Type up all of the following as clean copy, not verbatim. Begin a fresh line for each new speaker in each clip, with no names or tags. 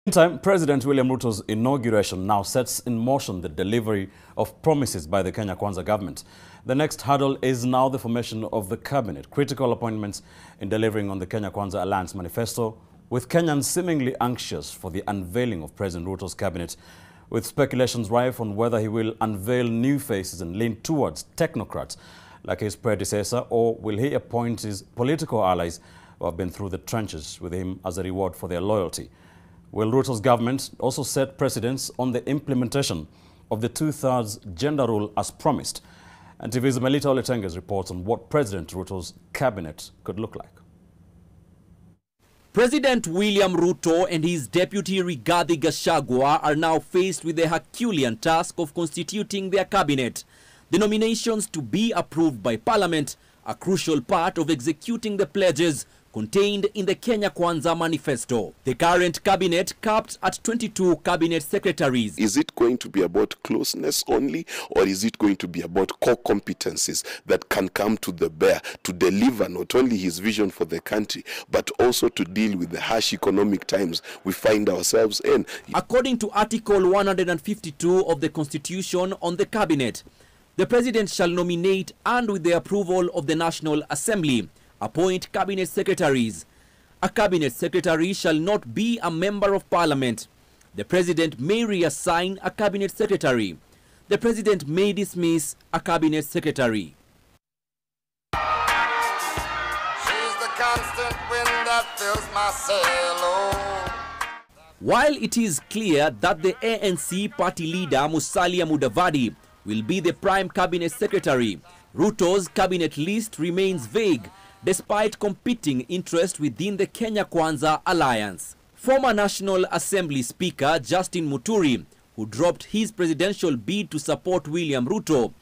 Meantime, President William Ruto's inauguration now sets in motion the delivery of promises by the Kenya Kwanza government. The next hurdle is now the formation of the cabinet, critical appointments in delivering on the Kenya Kwanza Alliance manifesto, with Kenyans seemingly anxious for the unveiling of President Ruto's cabinet, with speculations rife on whether he will unveil new faces and lean towards technocrats like his predecessor, or will he appoint his political allies who have been through the trenches with him as a reward for their loyalty. Will Ruto's government also set precedents on the implementation of the two-thirds gender rule as promised? And TV's Melita Oletenge's reports on what President Ruto's cabinet could look like.
President William Ruto and his deputy Rigathi Gachagua are now faced with the Herculean task of constituting their cabinet. The nominations to be approved by Parliament, a crucial part of executing the pledges contained in the Kenya Kwanza manifesto. The current cabinet capped at 22 cabinet secretaries.
Is it going to be about closeness only, or is it going to be about core competencies that can come to the bear to deliver not only his vision for the country, but also to deal with the harsh economic times we find ourselves in?
According to Article 152 of the Constitution on the cabinet, the President shall nominate and, with the approval of the National Assembly, appoint cabinet secretaries. A cabinet secretary shall not be a member of Parliament. The President may reassign a cabinet secretary. The President may dismiss a cabinet secretary.
She's the constant wind that fills my sail.
While it is clear that the ANC party leader Musalia Mudavadi will be the prime cabinet secretary, Ruto's cabinet list remains vague despite competing interest within the Kenya Kwanza alliance. Former National Assembly Speaker Justin Muturi, who dropped his presidential bid to support William Ruto,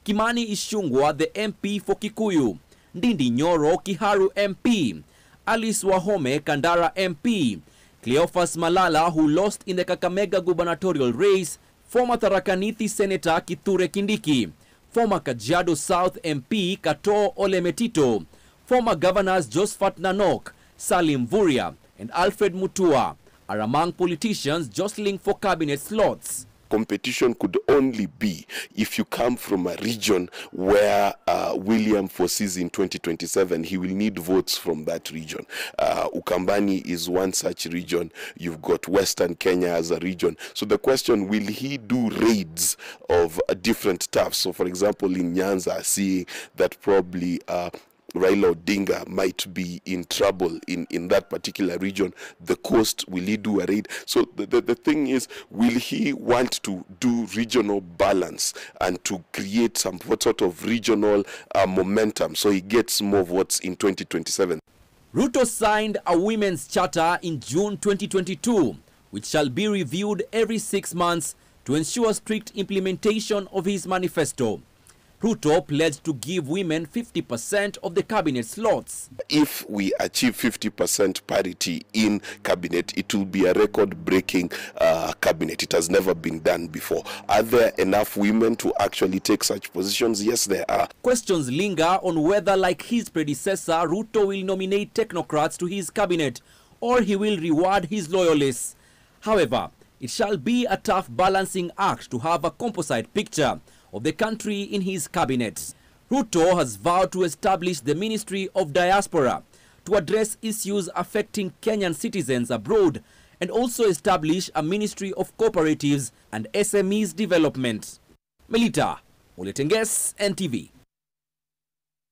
Kimani Ichung'wah, the MP for Kikuyu, Ndindi Nyoro, Kiharu MP, Alice Wahome, Kandara MP, Cleophas Malala, who lost in the Kakamega gubernatorial race, former Tharaka Nithi Senator Kithure Kindiki, former Kajiado South MP Kato Ole Metito, former governors Josephat Nanok, Salim Vuria, and Alfred Mutua are among politicians jostling for cabinet slots.
Competition could only be if you come from a region where William foresees in 2027 he will need votes from that region. Ukambani is one such region. You've got Western Kenya as a region. So the question, will he do raids of different towns? So for example, in Nyanza, seeing that probably Raila Odinga might be in trouble in that particular region. The coast, will he do a raid? So the thing is, will he want to do regional balance and to create some sort of regional momentum so he gets more votes in 2027?
Ruto signed a women's charter in June 2022, which shall be reviewed every 6 months to ensure strict implementation of his manifesto. Ruto pledged to give women 50% of the cabinet slots.
If we achieve 50% parity in cabinet, it will be a record-breaking cabinet. It has never been done before. Are there enough women to actually take such positions? Yes, there are.
Questions linger on whether, like his predecessor, Ruto will nominate technocrats to his cabinet or he will reward his loyalists. However, it shall be a tough balancing act to have a composite picture of the country in his cabinet. Ruto has vowed to establish the Ministry of Diaspora to address issues affecting Kenyan citizens abroad and also establish a Ministry of Cooperatives and SMEs Development. Melita Oletenge's NTV.